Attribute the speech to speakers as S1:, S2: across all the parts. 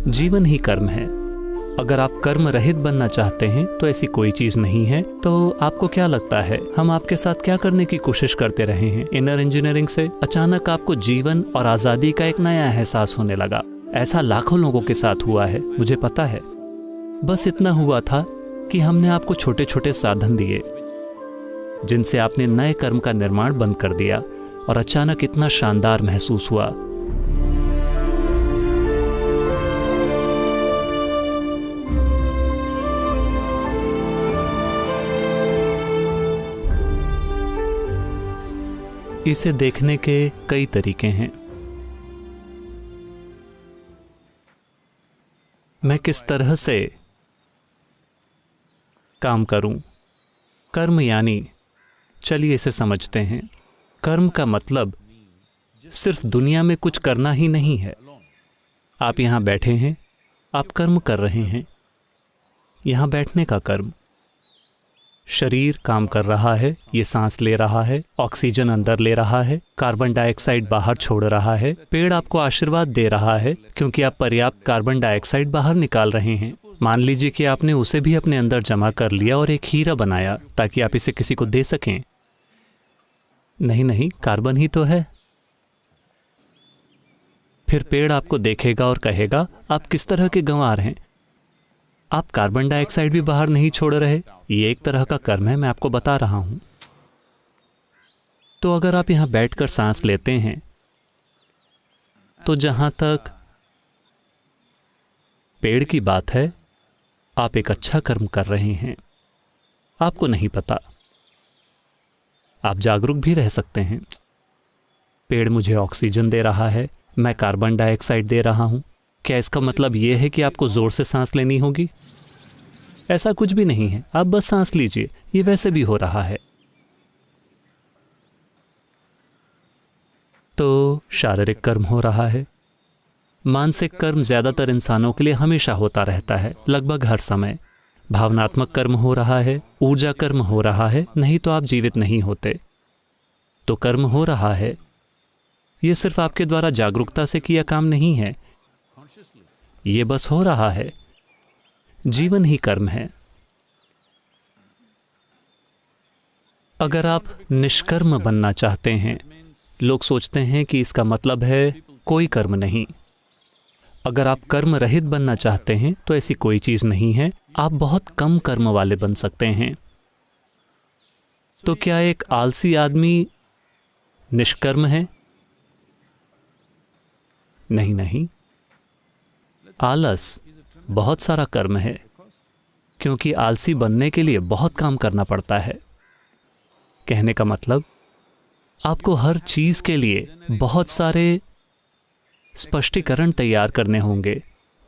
S1: जीवन ही कर्म है। अगर आप कर्म रहित बनना चाहते हैं तो ऐसी कोई चीज नहीं है। तो आपको क्या लगता है हम आपके साथ क्या करने की कोशिश करते रहे हैं? इनर इंजीनियरिंग से अचानक आपको जीवन और आजादी का एक नया एहसास होने लगा। ऐसा लाखों लोगों के साथ हुआ है, मुझे पता है। बस इतना हुआ था कि हमने आपको छोटे छोटे साधन दिए जिनसे आपने नए कर्म का निर्माण बंद कर दिया और अचानक इतना शानदार महसूस हुआ। इसे देखने के कई तरीके हैं। मैं किस तरह से काम करूं? कर्म यानी, चलिए इसे समझते हैं। कर्म का मतलब सिर्फ दुनिया में कुछ करना ही नहीं है। आप यहां बैठे हैं, आप कर्म कर रहे हैं। यहां बैठने का कर्म, शरीर काम कर रहा है, ये सांस ले रहा है, ऑक्सीजन अंदर ले रहा है, कार्बन डाइऑक्साइड बाहर छोड़ रहा है। पेड़ आपको आशीर्वाद दे रहा है क्योंकि आप पर्याप्त कार्बन डाइऑक्साइड बाहर निकाल रहे हैं। मान लीजिए कि आपने उसे भी अपने अंदर जमा कर लिया और एक हीरा बनाया ताकि आप इसे किसी को दे सकें। नहीं नहीं, कार्बन ही तो है। फिर पेड़ आपको देखेगा और कहेगा आप किस तरह के गंवार हैं, आप कार्बन डाइऑक्साइड भी बाहर नहीं छोड़ रहे। ये एक तरह का कर्म है, मैं आपको बता रहा हूं। तो अगर आप यहां बैठकर सांस लेते हैं तो जहां तक पेड़ की बात है, आप एक अच्छा कर्म कर रहे हैं। आपको नहीं पता, आप जागरूक भी रह सकते हैं। पेड़ मुझे ऑक्सीजन दे रहा है, मैं कार्बन डाइऑक्साइड दे रहा हूं। क्या इसका मतलब यह है कि आपको जोर से सांस लेनी होगी? ऐसा कुछ भी नहीं है, आप बस सांस लीजिए, ये वैसे भी हो रहा है। तो शारीरिक कर्म हो रहा है। मानसिक कर्म ज्यादातर इंसानों के लिए हमेशा होता रहता है, लगभग हर समय। भावनात्मक कर्म हो रहा है, ऊर्जा कर्म हो रहा है, नहीं तो आप जीवित नहीं होते। तो कर्म हो रहा है। यह सिर्फ आपके द्वारा जागरूकता से किया काम नहीं है, ये बस हो रहा है। जीवन ही कर्म है। अगर आप निष्कर्म बनना चाहते हैं, लोग सोचते हैं कि इसका मतलब है कोई कर्म नहीं। अगर आप कर्म रहित बनना चाहते हैं तो ऐसी कोई चीज नहीं है, आप बहुत कम कर्म वाले बन सकते हैं। तो क्या एक आलसी आदमी निष्कर्म है? नहीं नहीं, आलस बहुत सारा कर्म है, क्योंकि आलसी बनने के लिए बहुत काम करना पड़ता है। कहने का मतलब, आपको हर चीज के लिए बहुत सारे स्पष्टीकरण तैयार करने होंगे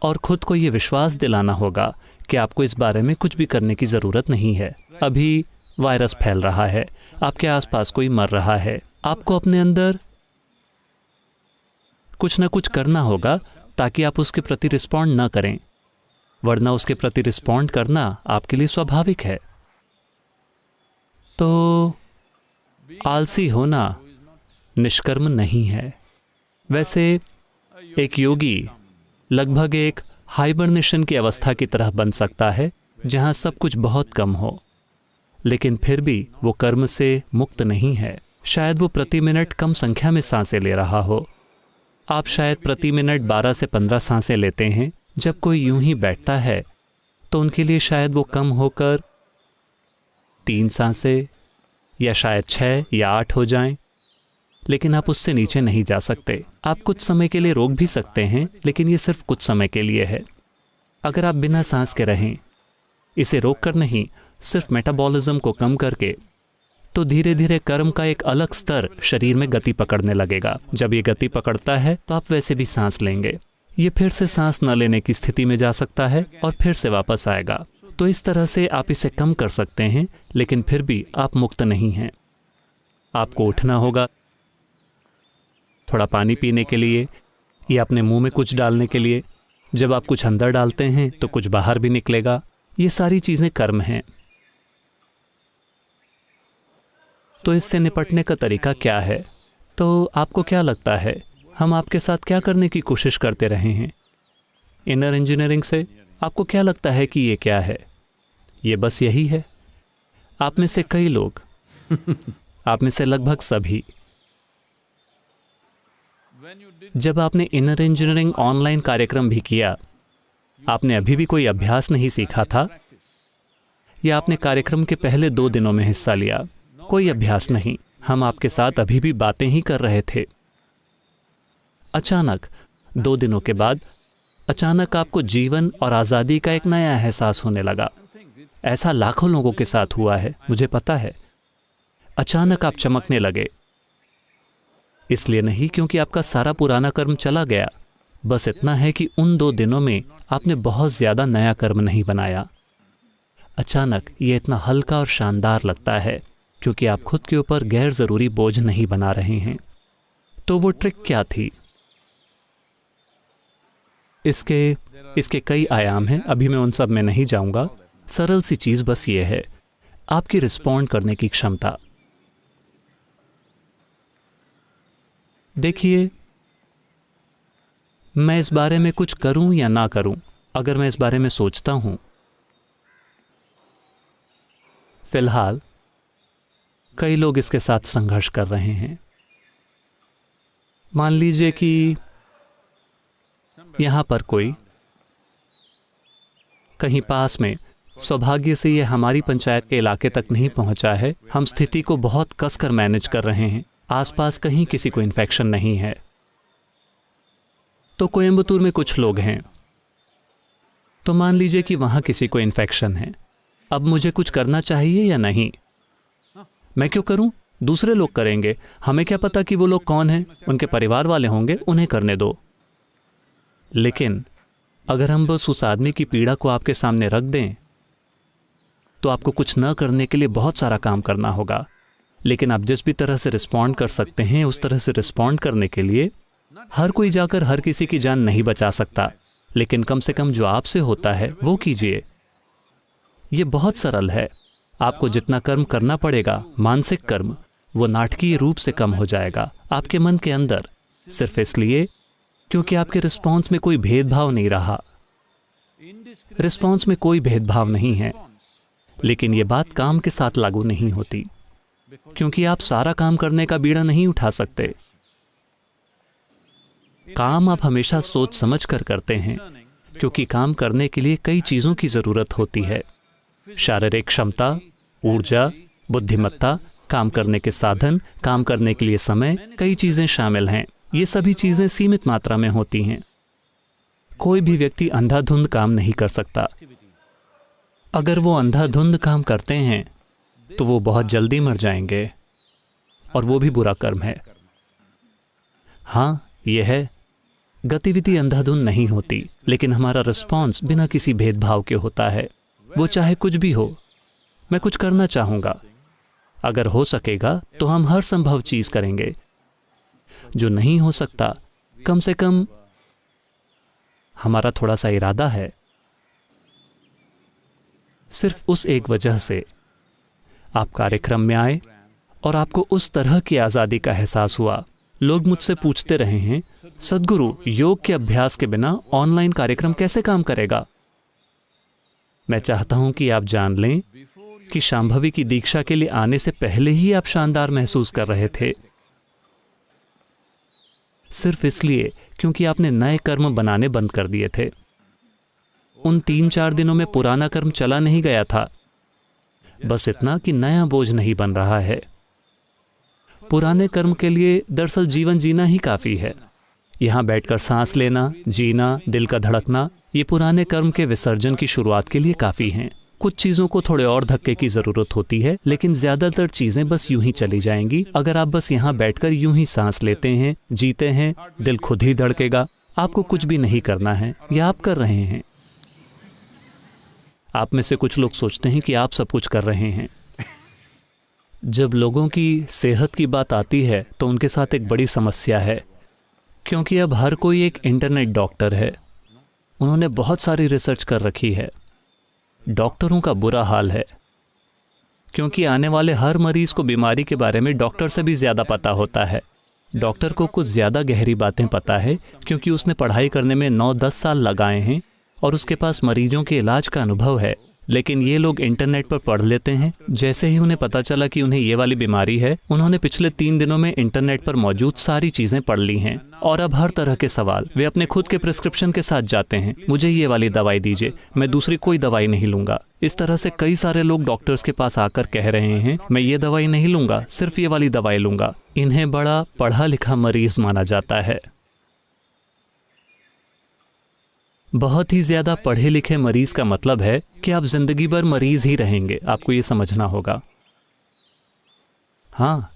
S1: और खुद को यह विश्वास दिलाना होगा कि आपको इस बारे में कुछ भी करने की जरूरत नहीं है। अभी वायरस फैल रहा है, आपके आसपास कोई मर रहा है, आपको अपने अंदर कुछ ना कुछ करना होगा ताकि आप उसके प्रति रिस्पॉन्ड ना करें, वरना उसके प्रति रिस्पॉन्ड करना आपके लिए स्वाभाविक है। तो आलसी होना निष्कर्म नहीं है। वैसे एक योगी लगभग एक हाइबरनेशन की अवस्था की तरह बन सकता है, जहां सब कुछ बहुत कम हो, लेकिन फिर भी वो कर्म से मुक्त नहीं है। शायद वो प्रति मिनट कम संख्या में सांसें ले रहा हो। आप शायद प्रति मिनट 12 से 15 सांसें लेते हैं। जब कोई यूं ही बैठता है तो उनके लिए शायद वो कम होकर 3 सांसें या शायद 6 या 8 हो जाएं, लेकिन आप उससे नीचे नहीं जा सकते। आप कुछ समय के लिए रोक भी सकते हैं, लेकिन ये सिर्फ कुछ समय के लिए है। अगर आप बिना सांस के रहें, इसे रोक कर नहीं, सिर्फ मेटाबॉलिज्म को कम करके, तो धीरे धीरे कर्म का एक अलग स्तर शरीर में गति पकड़ने लगेगा। जब ये गति पकड़ता है तो आप वैसे भी सांस लेंगे। ये फिर से सांस न लेने की स्थिति में जा सकता है और फिर से वापस आएगा। तो इस तरह से आप इसे कम कर सकते हैं, लेकिन फिर भी आप मुक्त नहीं हैं। आपको उठना होगा, थोड़ा पानी पीने के लिए या अपने मुंह में कुछ डालने के लिए। जब आप कुछ अंदर डालते हैं तो कुछ बाहर भी निकलेगा। ये सारी चीजें कर्म हैं। तो इससे निपटने का तरीका क्या है? तो आपको क्या लगता है हम आपके साथ क्या करने की कोशिश करते रहे हैं? इनर इंजीनियरिंग से। आपको क्या लगता है कि ये क्या है? ये बस यही है। आप में से कई लोग, आप में से लगभग सभी, जब आपने इनर इंजीनियरिंग ऑनलाइन कार्यक्रम भी किया, आपने अभी भी कोई अभ्यास नहीं सीखा था, या आपने कार्यक्रम के पहले 2 दिनों में हिस्सा लिया, कोई अभ्यास नहीं, हम आपके साथ अभी भी बातें ही कर रहे थे। अचानक 2 दिनों के बाद अचानक आपको जीवन और आज़ादी का एक नया एहसास होने लगा। ऐसा लाखों लोगों के साथ हुआ है, मुझे पता है। अचानक आप चमकने लगे, इसलिए नहीं क्योंकि आपका सारा पुराना कर्म चला गया, बस इतना है कि उन 2 दिनों में आपने बहुत ज्यादा नया कर्म नहीं बनाया। अचानक ये इतना हल्का और शानदार लगता है क्योंकि आप खुद के ऊपर गैर जरूरी बोझ नहीं बना रहे हैं। तो वो ट्रिक क्या थी? इसके कई आयाम हैं, अभी मैं उन सब में नहीं जाऊंगा। सरल सी चीज बस ये है, आपकी रिस्पॉन्ड करने की क्षमता। देखिए, मैं इस बारे में कुछ करूं या ना करूं, अगर मैं इस बारे में सोचता हूं, फिलहाल कई लोग इसके साथ संघर्ष कर रहे हैं। मान लीजिए कि यहां पर कोई कहीं पास में, सौभाग्य से ये हमारी पंचायत के इलाके तक नहीं पहुंचा है, हम स्थिति को बहुत कसकर मैनेज कर रहे हैं, आसपास कहीं किसी को इन्फेक्शन नहीं है। तो कोयंबटूर में कुछ लोग हैं, तो मान लीजिए कि वहां किसी को इन्फेक्शन है। अब मुझे कुछ करना चाहिए या नहीं? मैं क्यों करूं? दूसरे लोग करेंगे, हमें क्या पता कि वो लोग कौन हैं, उनके परिवार वाले होंगे, उन्हें करने दो। लेकिन अगर हम बस उस आदमी की पीड़ा को आपके सामने रख दें, तो आपको कुछ न करने के लिए बहुत सारा काम करना होगा। लेकिन आप जिस भी तरह से रिस्पॉन्ड कर सकते हैं, उस तरह से रिस्पॉन्ड करने के लिए हर कोई जाकर हर किसी की जान नहीं बचा सकता, लेकिन कम से कम जो आपसे होता है वो कीजिए। ये बहुत सरल है। आपको जितना कर्म करना पड़ेगा, मानसिक कर्म, वो नाटकीय रूप से कम हो जाएगा आपके मन के अंदर, सिर्फ इसलिए क्योंकि आपके रिस्पॉन्स में कोई भेदभाव नहीं रहा। रिस्पॉन्स में कोई भेदभाव नहीं है। लेकिन ये बात काम के साथ लागू नहीं होती, क्योंकि आप सारा काम करने का बीड़ा नहीं उठा सकते। काम आप हमेशा सोच समझ कर करते हैं, क्योंकि काम करने के लिए कई चीजों की जरूरत होती है। शारीरिक क्षमता, ऊर्जा, बुद्धिमत्ता, काम करने के साधन, काम करने के लिए समय, कई चीजें शामिल हैं। ये सभी चीजें सीमित मात्रा में होती हैं। कोई भी व्यक्ति अंधाधुंध काम नहीं कर सकता। अगर वो अंधाधुंध काम करते हैं तो वो बहुत जल्दी मर जाएंगे, और वो भी बुरा कर्म है। हाँ, ये है, गतिविधि अंधाधुंध नहीं होती, लेकिन हमारा रिस्पॉन्स बिना किसी भेदभाव के होता है। वो चाहे कुछ भी हो, मैं कुछ करना चाहूंगा, अगर हो सकेगा तो हम हर संभव चीज करेंगे। जो नहीं हो सकता, कम से कम हमारा थोड़ा सा इरादा है। सिर्फ उस एक वजह से आप कार्यक्रम में आए और आपको उस तरह की आजादी का एहसास हुआ। लोग मुझसे पूछते रहे हैं, सद्गुरु, योग के अभ्यास के बिना ऑनलाइन कार्यक्रम कैसे काम करेगा? मैं चाहता हूं कि आप जान लें कि शांभवी की दीक्षा के लिए आने से पहले ही आप शानदार महसूस कर रहे थे, सिर्फ इसलिए क्योंकि आपने नए कर्म बनाने बंद कर दिए थे। उन 3-4 दिनों में पुराना कर्म चला नहीं गया था, बस इतना कि नया बोझ नहीं बन रहा है। पुराने कर्म के लिए दरअसल जीवन जीना ही काफी है। यहां बैठकर सांस लेना, जीना, दिल का धड़कना, ये पुराने कर्म के विसर्जन की शुरुआत के लिए काफी हैं। कुछ चीजों को थोड़े और धक्के की जरूरत होती है, लेकिन ज्यादातर चीजें बस यूं ही चली जाएंगी। अगर आप बस यहां बैठकर यूं ही सांस लेते हैं, जीते हैं, दिल खुद ही धड़केगा। आपको कुछ भी नहीं करना है, या आप कर रहे हैं। आप में से कुछ लोग सोचते हैं कि आप सब कुछ कर रहे हैं। जब लोगों की सेहत की बात आती है तो उनके साथ एक बड़ी समस्या है, क्योंकि अब हर कोई एक इंटरनेट डॉक्टर है। उन्होंने बहुत सारी रिसर्च कर रखी है। डॉक्टरों का बुरा हाल है, क्योंकि आने वाले हर मरीज को बीमारी के बारे में डॉक्टर से भी ज्यादा पता होता है। डॉक्टर को कुछ ज़्यादा गहरी बातें पता है क्योंकि उसने पढ़ाई करने में 9-10 साल लगाए हैं और उसके पास मरीजों के इलाज का अनुभव है। लेकिन ये लोग इंटरनेट पर पढ़ लेते हैं। जैसे ही उन्हें पता चला कि उन्हें ये वाली बीमारी है, उन्होंने पिछले 3 दिनों में इंटरनेट पर मौजूद सारी चीज़ें पढ़ ली हैं और अब हर तरह के सवाल वे अपने खुद के प्रिस्क्रिप्शन के साथ जाते हैं। मुझे ये वाली दवाई दीजिए, मैं दूसरी कोई दवाई नहीं लूँगा। इस तरह से कई सारे लोग डॉक्टर्स के पास आकर कह रहे हैं, मैं ये दवाई नहीं लूँगा, सिर्फ ये वाली दवाई लूँगा। इन्हें बड़ा पढ़ा लिखा मरीज माना जाता है। बहुत ही ज़्यादा पढ़े लिखे मरीज का मतलब है कि आप जिंदगी भर मरीज ही रहेंगे। आपको ये समझना होगा। हाँ,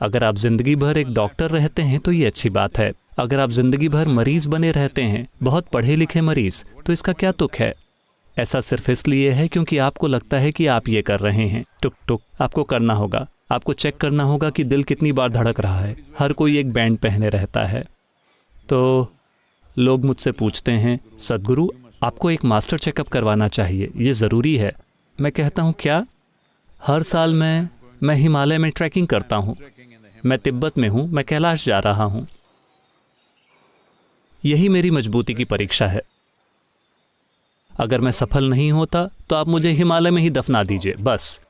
S1: अगर आप जिंदगी भर एक डॉक्टर रहते हैं तो ये अच्छी बात है। अगर आप जिंदगी भर मरीज बने रहते हैं, बहुत पढ़े लिखे मरीज, तो इसका क्या तुक है? ऐसा सिर्फ इसलिए है क्योंकि आपको लगता है कि आप ये कर रहे हैं। टुक टुक आपको करना होगा। आपको चेक करना होगा कि दिल कितनी बार धड़क रहा है। हर कोई एक बैंड पहने रहता है। तो लोग मुझसे पूछते हैं, सद्गुरु आपको एक मास्टर चेकअप करवाना चाहिए, ये ज़रूरी है। मैं कहता हूँ क्या? हर साल मैं हिमालय में ट्रैकिंग करता हूँ, मैं तिब्बत में हूँ, मैं कैलाश जा रहा हूँ। यही मेरी मजबूती की परीक्षा है। अगर मैं सफल नहीं होता तो आप मुझे हिमालय में ही दफना दीजिए बस,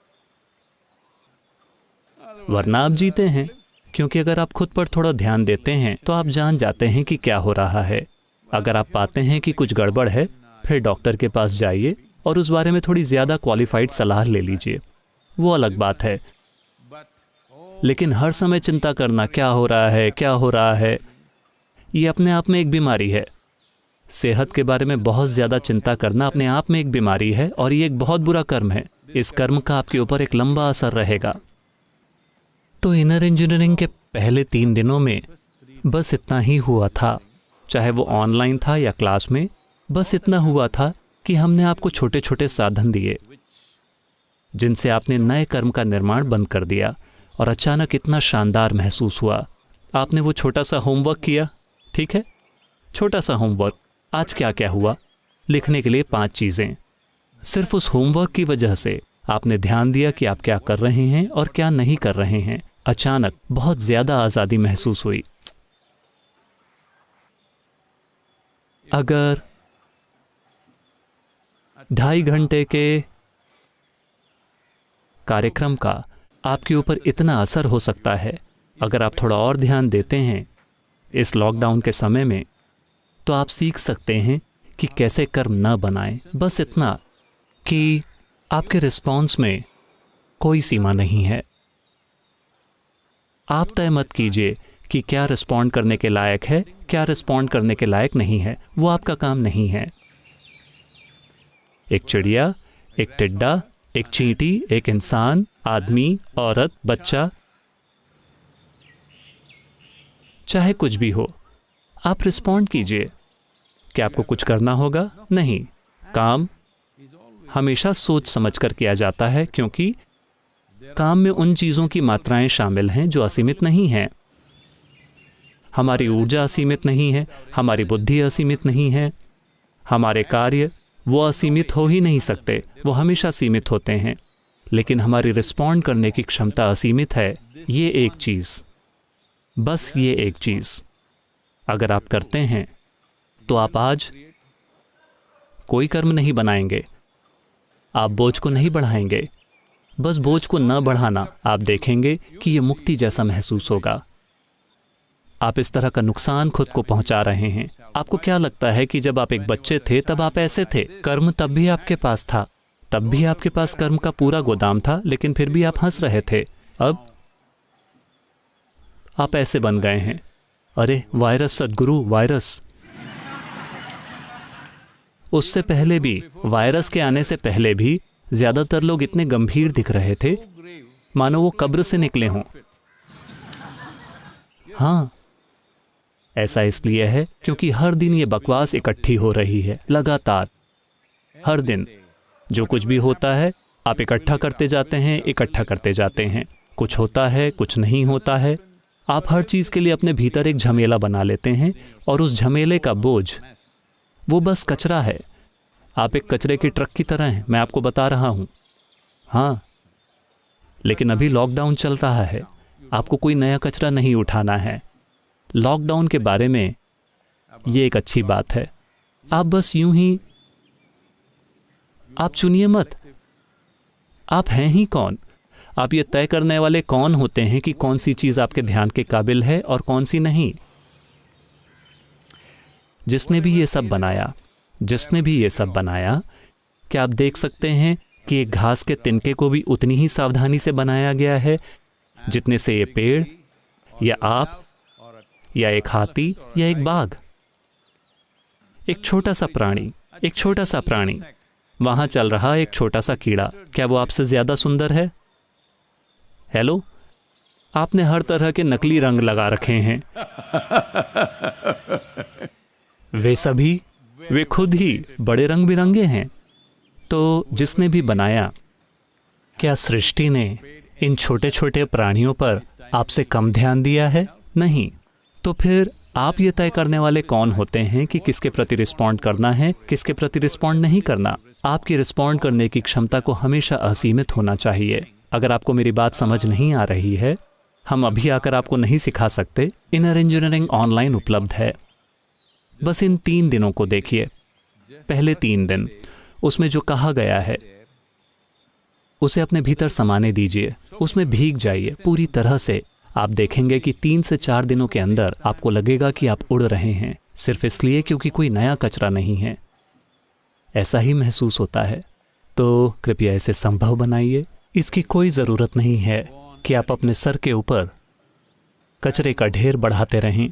S1: वरना आप जीते हैं। क्योंकि अगर आप खुद पर थोड़ा ध्यान देते हैं तो आप जान जाते हैं कि क्या हो रहा है। अगर आप पाते हैं कि कुछ गड़बड़ है, फिर डॉक्टर के पास जाइए और उस बारे में थोड़ी ज़्यादा क्वालिफाइड सलाह ले लीजिए, वो अलग बात है। लेकिन हर समय चिंता करना, क्या हो रहा है, क्या हो रहा है, ये अपने आप में एक बीमारी है। सेहत के बारे में बहुत ज़्यादा चिंता करना अपने आप में एक बीमारी है और ये एक बहुत बुरा कर्म है। इस कर्म का आपके ऊपर एक लंबा असर रहेगा। तो इनर इंजीनियरिंग के पहले 3 दिनों में बस इतना ही हुआ था, चाहे वो ऑनलाइन था या क्लास में। बस इतना हुआ था कि हमने आपको छोटे छोटे साधन दिए जिनसे आपने नए कर्म का निर्माण बंद कर दिया और अचानक इतना शानदार महसूस हुआ। आपने वो छोटा सा होमवर्क किया, ठीक है, छोटा सा होमवर्क। आज क्या क्या हुआ लिखने के लिए 5 चीज़ें। सिर्फ उस होमवर्क की वजह से आपने ध्यान दिया कि आप क्या कर रहे हैं और क्या नहीं कर रहे हैं। अचानक बहुत ज़्यादा आज़ादी महसूस हुई। अगर 2.5 घंटे के कार्यक्रम का आपके ऊपर इतना असर हो सकता है, अगर आप थोड़ा और ध्यान देते हैं इस लॉकडाउन के समय में, तो आप सीख सकते हैं कि कैसे कर्म न बनाएं। बस इतना कि आपके रिस्पॉन्स में कोई सीमा नहीं है। आप तय मत कीजिए कि क्या रिस्पॉन्ड करने के लायक है, क्या रिस्पॉन्ड करने के लायक नहीं है। वो आपका काम नहीं है। एक चिड़िया, एक टिड्डा, एक चींटी, एक इंसान, आदमी, औरत, बच्चा, चाहे कुछ भी हो, आप रिस्पॉन्ड कीजिए। क्या आपको कुछ करना होगा? नहीं। काम हमेशा सोच समझ कर किया जाता है क्योंकि काम में उन चीज़ों की मात्राएं शामिल हैं जो असीमित नहीं हैं। हमारी ऊर्जा असीमित नहीं है, हमारी बुद्धि असीमित नहीं है, हमारे कार्य वो असीमित हो ही नहीं सकते, वो हमेशा सीमित होते हैं। लेकिन हमारी रिस्पॉन्ड करने की क्षमता असीमित है। ये एक चीज़, बस ये एक चीज़ अगर आप करते हैं तो आप आज कोई कर्म नहीं बनाएंगे, आप बोझ को नहीं बढ़ाएंगे। बस बोझ को न बढ़ाना, आप देखेंगे कि ये मुक्ति जैसा महसूस होगा। आप इस तरह का नुकसान खुद को पहुंचा रहे हैं। आपको क्या लगता है कि जब आप एक बच्चे थे तब आप ऐसे थे? कर्म तब भी आपके पास था, तब भी आपके पास कर्म का पूरा गोदाम था, लेकिन फिर भी आप हंस रहे थे। अब आप ऐसे बन गए हैं। अरे वायरस सद्गुरु, वायरस। उससे पहले भी, वायरस के आने से पहले भी ज्यादातर लोग इतने गंभीर दिख रहे थे मानो वो कब्र से निकले हों। हाँ, ऐसा इसलिए है क्योंकि हर दिन ये बकवास इकट्ठी हो रही है, लगातार। हर दिन जो कुछ भी होता है आप इकट्ठा करते जाते हैं, इकट्ठा करते जाते हैं। कुछ होता है, कुछ नहीं होता है। आप हर चीज़ के लिए अपने भीतर एक झमेला बना लेते हैं और उस झमेले का बोझ वो बस कचरा है। आप एक कचरे की ट्रक की तरह हैं, मैं आपको बता रहा हूँ। हाँ, लेकिन अभी लॉकडाउन चल रहा है, आपको कोई नया कचरा नहीं उठाना है। लॉकडाउन के बारे में ये एक अच्छी बात है। आप बस यूं ही, आप चुनिए मत, आप हैं ही कौन। आप ये तय करने वाले कौन होते हैं कि कौन सी चीज़ आपके ध्यान के काबिल है और कौन सी नहीं। जिसने भी ये सब बनाया, क्या आप देख सकते हैं कि एक घास के तिनके को भी उतनी ही सावधानी से बनाया गया है जितने से ये पेड़ या आप या एक हाथी या एक बाघ। एक छोटा सा प्राणी वहां चल रहा एक छोटा सा कीड़ा, क्या वो आपसे ज्यादा सुंदर है? हेलो, आपने हर तरह के नकली रंग लगा रखे हैं। वे खुद ही बड़े रंग बिरंगे हैं। तो जिसने भी बनाया, क्या सृष्टि ने इन छोटे छोटे प्राणियों पर आपसे कम ध्यान दिया है? नहीं। तो फिर आप ये तय करने वाले कौन होते हैं कि किसके प्रति रिस्पॉन्ड करना है, किसके प्रति रिस्पॉन्ड नहीं करना। आपकी रिस्पॉन्ड करने की क्षमता को हमेशा असीमित होना चाहिए। अगर आपको मेरी बात समझ नहीं आ रही है, हम अभी आकर आपको नहीं सिखा सकते। इनर इंजीनियरिंग ऑनलाइन उपलब्ध है। बस इन 3 दिनों को देखिए। पहले 3 दिन, उसमें जो कहा गया है उसे अपने भीतर समाने दीजिए, उसमें भीग जाइए पूरी तरह से। आप देखेंगे कि 3 से 4 दिनों के अंदर आपको लगेगा कि आप उड़ रहे हैं, सिर्फ इसलिए क्योंकि कोई नया कचरा नहीं है। ऐसा ही महसूस होता है। तो कृपया इसे संभव बनाइए। इसकी कोई ज़रूरत नहीं है कि आप अपने सर के ऊपर कचरे का ढेर बढ़ाते रहें।